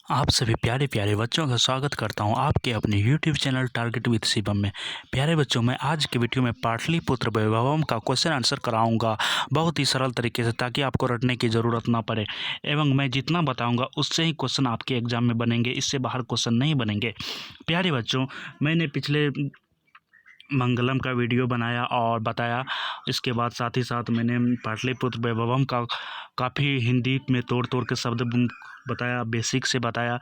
आप सभी प्यारे प्यारे बच्चों का स्वागत करता हूं आपके अपने YouTube channel target with Shivam में। प्यारे बच्चों, मैं आज के वीडियो में पाटलिपुत्र वैभवम का क्वेश्चन आंसर कराऊंगा बहुत ही सरल तरीके से, ताकि आपको रटने की ज़रूरत ना पड़े। एवं मैं जितना बताऊंगा उससे ही क्वेश्चन आपके एग्जाम में बनेंगे, इससे बाहर क्वेश्चन नहीं बनेंगे। प्यारे बच्चों, मैंने पिछले मंगलम का वीडियो बनाया और बताया। इसके बाद साथ ही साथ मैंने पाटलिपुत्र वैभवम का काफ़ी हिंदी में तोड़ तोड़ के शब्द बताया, बेसिक से बताया,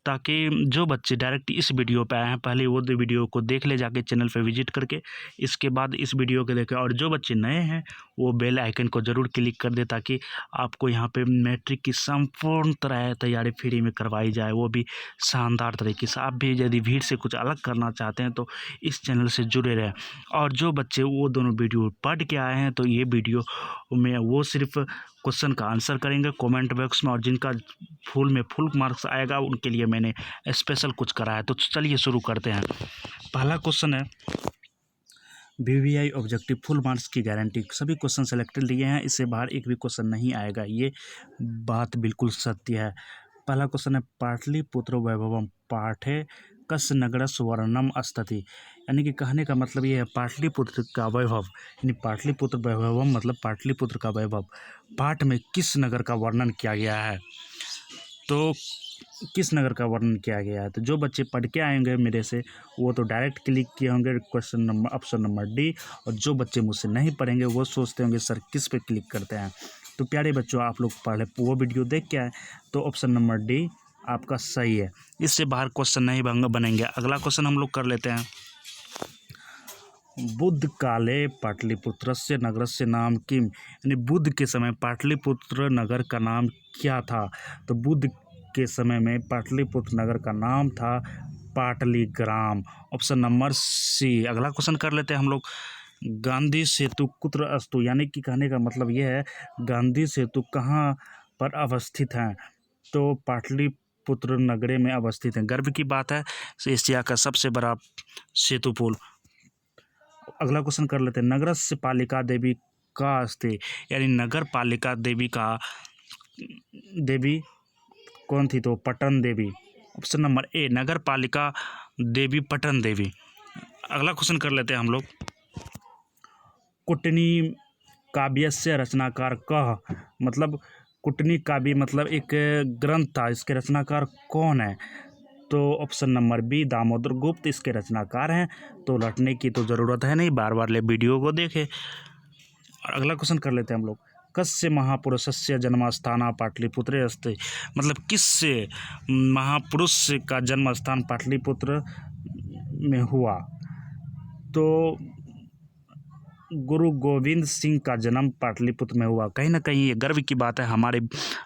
ताकि जो बच्चे डायरेक्ट इस वीडियो पे आए हैं पहले वो वीडियो को देख ले जाके चैनल पे विजिट करके, इसके बाद इस वीडियो को देखें। और जो बच्चे नए हैं वो बेल आइकन को ज़रूर क्लिक कर दे, ताकि आपको यहाँ पे मैट्रिक की संपूर्ण तरह तैयारी फ्री में करवाई जाए, वो भी शानदार तरीके से। आप भी यदि भीड़ से कुछ अलग करना चाहते हैं तो इस चैनल से जुड़े रहें। और जो बच्चे वो दोनों वीडियो पढ़ के आए हैं तो ये वीडियो में वो सिर्फ क्वेश्चन का आंसर करेंगे कमेंट बॉक्स में, और जिनका फुल मार्क्स आएगा उनके लिए मैंने स्पेशल कुछ करा है। तो चलिए शुरू करते हैं। पहला क्वेश्चन है, VVI ऑब्जेक्टिव फुल मार्क्स की गारंटी। सभी क्वेश्चन सेलेक्टेड लिए हैं, इससे बाहर एक भी क्वेश्चन नहीं आएगा, ये बात बिल्कुल सत्य है। पहला क्वेश्चन है, पाटलिपुत्र वैभवम पाठे कस्य नगरस वर्णनम अस्ति। यानी कि कहने का मतलब ये है, पाटलिपुत्र का वैभव यानी पाटलिपुत्र वैभवम मतलब पाटलिपुत्र का वैभव, पाठ में किस नगर का वर्णन किया गया है। तो किस नगर का वर्णन किया गया है, तो जो बच्चे पढ़ के आएंगे मेरे से वो तो डायरेक्ट क्लिक किए होंगे question number option number D, और जो बच्चे मुझसे नहीं पढ़ेंगे वो सोचते होंगे सर किस पे क्लिक करते हैं। तो प्यारे बच्चों, आप लोग पढ़े वो वीडियो देख के आए तो ऑप्शन नंबर डी आपका सही है, इससे बाहर क्वेश्चन नहीं बनेंगे। अगला क्वेश्चन हम लोग कर लेते हैं। बुद्ध काले पाटलिपुत्रस्य नगरस्य नाम किम। यानी बुद्ध के समय पाटलिपुत्र नगर का नाम क्या था। तो बुद्ध के समय में पाटलिपुत्र नगर का नाम था पाटलीग्राम, ऑप्शन नंबर सी। अगला क्वेश्चन कर लेते हैं हम लोग। गांधी सेतु कुत्र अस्तु। यानी कि कहने का मतलब यह है, गांधी सेतु कहाँ पर अवस्थित है। तो पाटलिपुत्र नगरे में अवस्थित है। गर्व की बात है, एशिया का सबसे बड़ा सेतु पुल। अगला क्वेश्चन कर लेते हैं। नगरस्य पालिका देवी का अस्ति। यानी नगर पालिका देवी कौन थी, तो पटन देवी, ऑप्शन नंबर ए नगर पालिका देवी पटन देवी। अगला क्वेश्चन कर लेते हैं हम लोग। कुटनी काव्यस्य रचनाकार कह। मतलब कुटनी काव्य मतलब एक ग्रंथ था, इसके रचनाकार कौन है। तो ऑप्शन नंबर बी दामोदर गुप्त इसके रचनाकार हैं। तो रटने की तो ज़रूरत है नहीं, बार बार ले वीडियो को देखें। और अगला क्वेश्चन कर लेते हैं हम लोग। कस्य महापुरुषस्य जन्मस्थान पाटलिपुत्रे अस्ति। मतलब किससे महापुरुष का जन्म स्थान पाटलिपुत्र में हुआ। तो गुरु गोविंद सिंह का जन्म पाटलिपुत्र में हुआ। कहीं ना कहीं ये गर्व की बात है,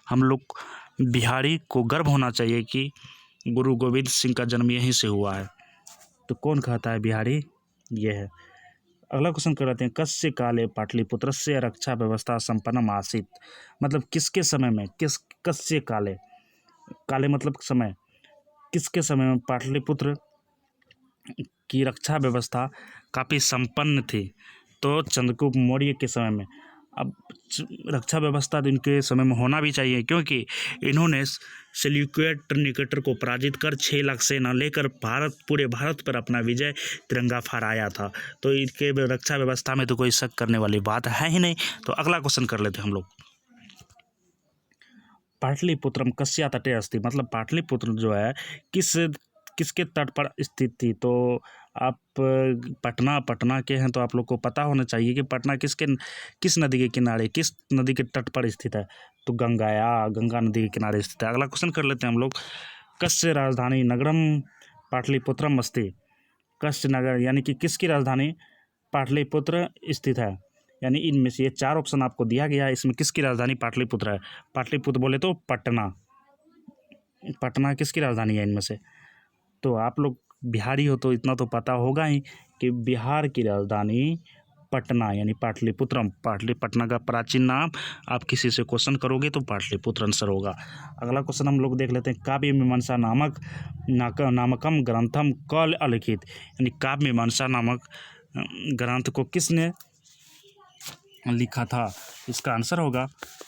हम लोग बिहारी को गर्व होना चाहिए कि गुरु गोविंद सिंह का जन्म यहीं से हुआ है। तो कौन कहता है बिहारी, ये है। अगला क्वेश्चन कर लेते हैं। कस्य काले पाटलिपुत्रस्य रक्षा व्यवस्था संपन्नम आसीत्। मतलब किसके समय में, कस्य काले, काले मतलब समय, किसके समय में पाटलिपुत्र की रक्षा व्यवस्था काफ़ी संपन्न थी। तो चंद्रगुप्त मौर्य के समय में। अब रक्षा व्यवस्था तो इनके समय में होना भी चाहिए, क्योंकि इन्होंने सेल्यूकेड निकेटर को पराजित कर 6 लाख सेना लेकर पूरे भारत पर अपना विजय तिरंगा फहराया था। तो इनके रक्षा व्यवस्था में तो कोई शक करने वाली बात है ही नहीं। तो अगला क्वेश्चन कर लेते हैं हम लोग। पाटलिपुत्रम कस्या तटे अस्ति। मतलब पाटलिपुत्र जो है किसके तट पर स्थित थी। तो आप पटना के हैं तो आप लोग को पता होना चाहिए कि पटना किस नदी के किनारे, किस नदी के तट पर स्थित है। तो गंगा नदी के किनारे स्थित है। अगला क्वेश्चन कर लेते हैं हम लोग। कस्य राजधानी नगरम पाटलिपुत्रम अस्ति। कस्य नगर यानी कि किसकी राजधानी पाटलिपुत्र स्थित है। यानी इनमें से ये 4 ऑप्शन आपको दिया गया है, इसमें किसकी राजधानी पाटलिपुत्र है। पाटलिपुत्र बोले तो पटना किसकी राजधानी है इनमें से। तो आप लोग बिहारी हो तो इतना तो पता होगा ही कि बिहार की राजधानी पटना यानी पाटलिपुत्रम। पटना का प्राचीन नाम आप किसी से क्वेश्चन करोगे तो पाटलिपुत्र आंसर होगा। अगला क्वेश्चन हम लोग देख लेते हैं। काव्य मीमांसा नामकम ग्रंथम कल अलिखित। यानी काव्य मीमांसा नामक ग्रंथ को किसने लिखा था, इसका आंसर होगा,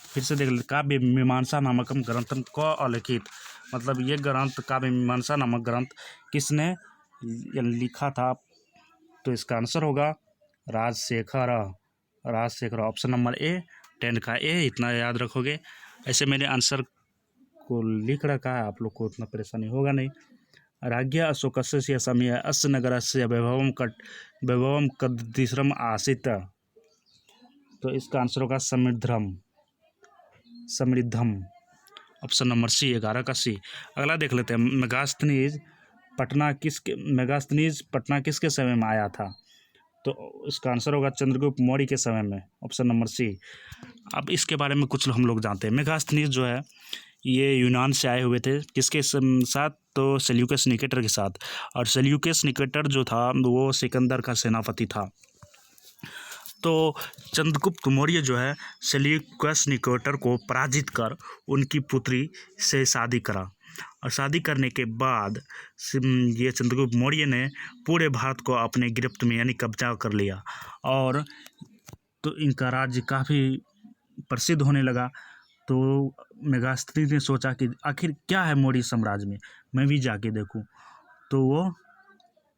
फिर से देख लेते। काव्य मीमांसा नामकम ग्रंथम क अलिखित। मतलब ये ग्रंथ काव्य मीमांसा नामक ग्रंथ किसने लिखा था? तो इसका आंसर होगा Rajashekhar. Rajashekhar, option number A, 10 का ए, इतना याद रखोगे। ऐसे मैंने आंसर को लिख रखा है, आप लोग को उतना परेशानी होगा नहीं। राज्ञा अशोकस्य समय अस्य नगरस्य वैभवम कदृशम आसीत्। तो इसका आंसर होगा समृद्धम, ऑप्शन नंबर सी, 11 का सी। अगला देख लेते हैं, मेगास्थनीज पटना किसके समय में आया था? तो इसका आंसर होगा चंद्रगुप्त मौर्य के समय में, ऑप्शन नंबर सी। अब इसके बारे में कुछ हम लोग जानते हैं। मेगास्थनीज जो है ये यूनान से आए हुए थे, किसके साथ? तो सेल्यूकस निकेटर के साथ। और सेल्यूकस निकेटर जो था वो सिकंदर का सेनापति था। तो चंद्रगुप्त मौर्य जो है सेल्यूकस निकेटर को पराजित कर उनकी पुत्री से शादी करा, और शादी करने के बाद ये चंद्रगुप्त मौर्य ने पूरे भारत को अपने गिरफ्त में यानी कब्जा कर लिया, और तो इनका राज्य काफ़ी प्रसिद्ध होने लगा। तो मेगास्थनी ने सोचा कि आखिर क्या है मौर्य साम्राज्य में, मैं भी जाके देखूं। तो वो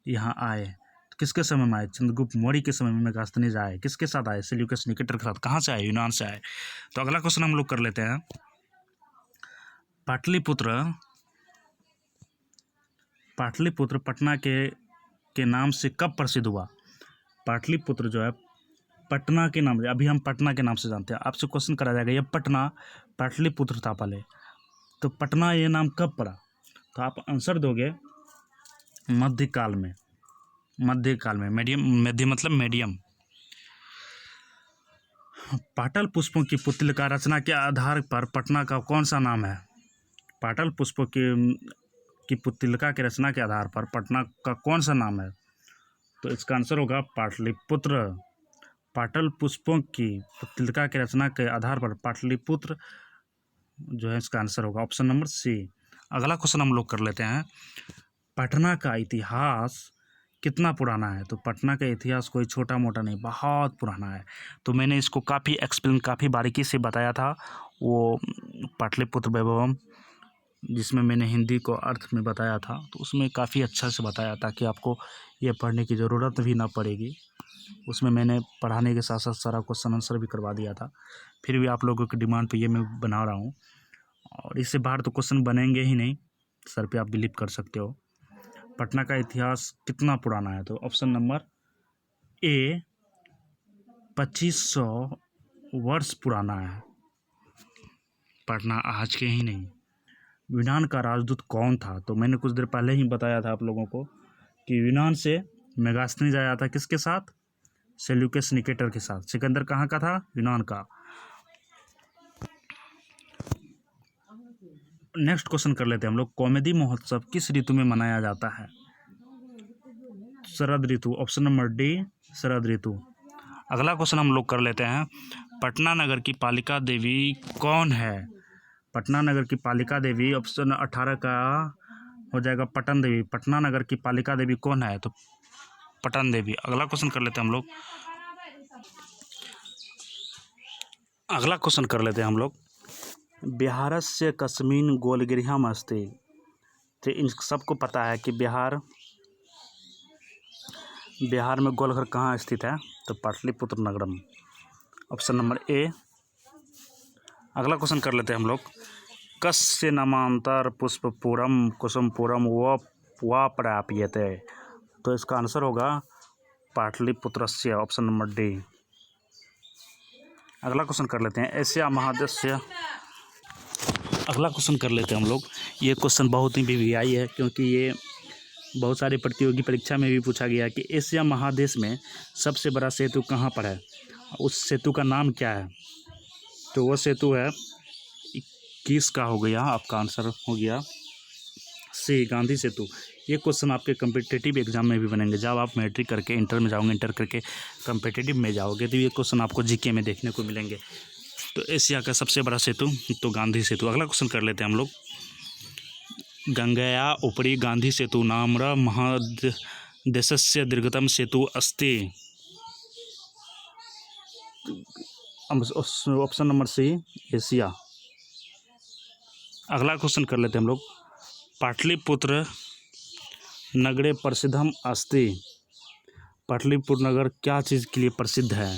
यहाँ आए। तो किसके समय में आए? चंद्रगुप्त मौर्य के समय में मेगास्थनीज आए। किसके साथ आए? सेल्यूकस निकेटर के साथ। कहाँ से आए? यूनान से आए। तो अगला क्वेश्चन हम लोग कर लेते हैं। पाटलिपुत्र पटना के नाम से कब प्रसिद्ध हुआ? पाटलिपुत्र जो है पटना के नाम से, अभी हम पटना के नाम से जानते हैं। आपसे क्वेश्चन करा जाएगा ये पटना पाटलिपुत्र था पहले, तो पटना ये नाम कब पड़ा? तो आप आंसर दोगे मध्यकाल में। मध्य मतलब मीडियम। पाटल पुष्पों की पुतलिका रचना के आधार पर पटना का कौन सा नाम है? पाटल पुष्पों की पुतलिका की रचना के आधार पर पटना का कौन सा नाम है? तो इसका आंसर होगा पाटलिपुत्र। पाटल पुष्पों की पुतलिका की रचना के आधार पर पाटलिपुत्र जो है इसका आंसर होगा, ऑप्शन नंबर सी। अगला क्वेश्चन हम लोग कर लेते हैं। पटना का इतिहास कितना पुराना है? तो पटना का इतिहास कोई छोटा मोटा नहीं, बहुत पुराना है। तो मैंने इसको काफ़ी बारीकी से बताया था, वो पाटलिपुत्र वैभवम, जिसमें मैंने हिंदी को अर्थ में बताया था, तो उसमें काफ़ी अच्छा से बताया ताकि आपको ये पढ़ने की ज़रूरत भी ना पड़ेगी। उसमें मैंने पढ़ाने के साथ साथ सारा क्वेश्चन आंसर भी करवा दिया था। फिर भी आप लोगों की डिमांड पे ये मैं बना रहा हूँ, और इससे बाहर तो क्वेश्चन बनेंगे ही नहीं, सर पे आप बिलीव कर सकते हो। पटना का इतिहास कितना पुराना है? तो ऑप्शन नंबर ए 2500 वर्ष पुराना है। पटना आज के ही नहीं। यूनान का राजदूत कौन था? तो मैंने कुछ देर पहले ही बताया था आप लोगों को कि यूनान से मेगास्थनीज आया था, किसके साथ? सेल्यूकस निकेटर के साथ। सिकंदर कहाँ का था? यूनान का। नेक्स्ट क्वेश्चन कर लेते हैं हम लोग। कॉमेडी महोत्सव किस ऋतु में मनाया जाता है? शरद ऋतु, ऑप्शन नंबर डी, शरद ऋतु। अगला क्वेश्चन हम लोग कर लेते हैं। पटना नगर की पालिका देवी कौन है? पटना नगर की पालिका देवी ऑप्शन 18 का हो जाएगा पटन देवी। पटना नगर की पालिका देवी कौन है? तो पटन देवी। अगला क्वेश्चन कर लेते हैं हम लोग। हम लोग बिहारस्य कस्मिन् गोलगृहम् अस्ति। तो इन सबको पता है कि बिहार में गोलघर कहाँ स्थित है? तो पाटलिपुत्र नगरम, ऑप्शन नंबर ए। अगला क्वेश्चन कर लेते हैं हम लोग। कस्य नामांतर पुष्पपुरम कुसुमपुरम व प्राप्यते। तो इसका आंसर होगा पाटलिपुत्रस्य, ऑप्शन नंबर डी। अगला क्वेश्चन कर लेते हैं। अगला क्वेश्चन कर लेते हैं हम लोग। ये क्वेश्चन बहुत ही वीवीआई है, क्योंकि ये बहुत सारी प्रतियोगी परीक्षा में भी पूछा गया है कि एशिया महादेश में सबसे बड़ा सेतु कहाँ पर है, उस सेतु का नाम क्या है? तो वो सेतु है 21 का हो गया, आपका आंसर हो गया सी, गांधी सेतु। ये क्वेश्चन आपके कम्पिटिटिव एग्जाम में भी बनेंगे। जब आप मैट्रिक करके इंटर में जाओगे, इंटर करके कम्पिटिटिव में जाओगे, तो ये क्वेश्चन आपको जीके में देखने को मिलेंगे। तो एशिया का सबसे बड़ा सेतु तो गांधी सेतु। अगला क्वेश्चन कर लेते हैं हम लोग। गंगया उपरि गांधी सेतु नाम्र महादेशस्य दीर्घतम सेतु अस्ति। Option number C, Asia. अगला क्वेश्चन कर लेते हैं हम लोग। पाटलिपुत्र नगरे प्रसिद्धम अस्ति। पाटलिपुत्र नगर क्या चीज़ के लिए प्रसिद्ध है?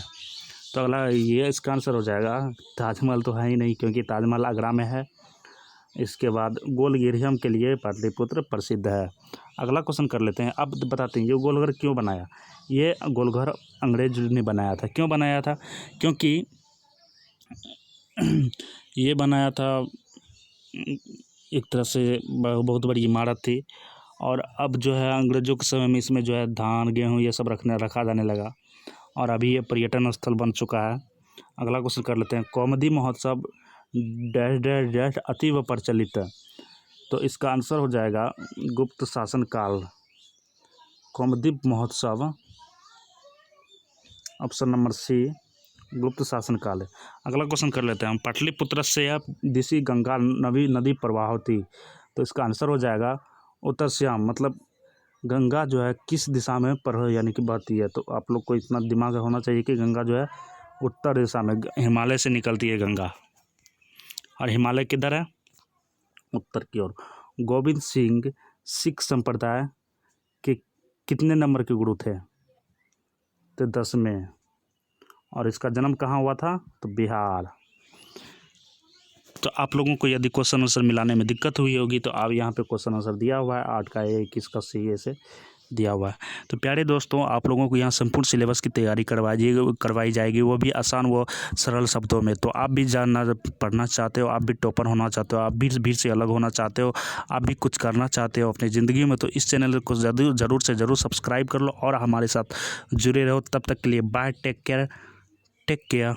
तो अगला ये इसका आंसर हो जाएगा ताजमहल तो है ही नहीं, क्योंकि ताजमहल आगरा में है। इसके बाद गोलघिरियम के लिए पाटलिपुत्र प्रसिद्ध है। अगला क्वेश्चन कर लेते हैं। अब बताते हैं ये गोलघर क्यों बनाया। ये गोलघर अंग्रेज ने बनाया था। क्यों बनाया था? क्योंकि ये बनाया था एक तरह से बहुत बड़ी इमारत थी, और अब जो है अंग्रेज़ों के समय में इसमें जो है धान गेहूँ ये सब रखा जाने लगा, और अभी ये पर्यटन स्थल बन चुका है। अगला क्वेश्चन कर लेते हैं। कौमुदी महोत्सव डैश डैश डैश अतीव प्रचलित। तो इसका आंसर हो जाएगा गुप्त शासन काल। कौमुदी महोत्सव ऑप्शन नंबर सी गुप्त शासन काल है। अगला क्वेश्चन कर लेते हैं हम। पाटलिपुत्र से दिशि गंगा नदी प्रवाह होती। तो इसका आंसर हो जाएगा उत्तर श्याम। मतलब गंगा जो है किस दिशा में यानी कि बहती है। तो आप लोग को इतना दिमाग होना चाहिए कि गंगा जो है उत्तर दिशा में, हिमालय से निकलती है गंगा, और हिमालय किधर है? उत्तर की ओर। गोविंद सिंह सिख संप्रदाय के कितने नंबर के गुरु थे? तो 10वें। और इसका जन्म कहाँ हुआ था? तो बिहार। तो आप लोगों को यदि क्वेश्चन आंसर मिलाने में दिक्कत हुई होगी तो आप यहाँ पे क्वेश्चन आंसर दिया हुआ है 8 का A, 21 का C ऐसे दिया हुआ है। तो प्यारे दोस्तों, आप लोगों को यहाँ संपूर्ण सिलेबस की तैयारी करवाई जाएगी, वो भी आसान व सरल शब्दों में। तो आप भी पढ़ना चाहते हो, आप भी टॉपर होना चाहते हो, आप भी भीड़ से अलग होना चाहते हो, आप भी कुछ करना चाहते हो अपनी ज़िंदगी में, तो इस चैनल को ज़रूर से ज़रूर सब्सक्राइब कर लो और हमारे साथ जुड़े रहो। तब तक के लिए बाय, टेक केयर।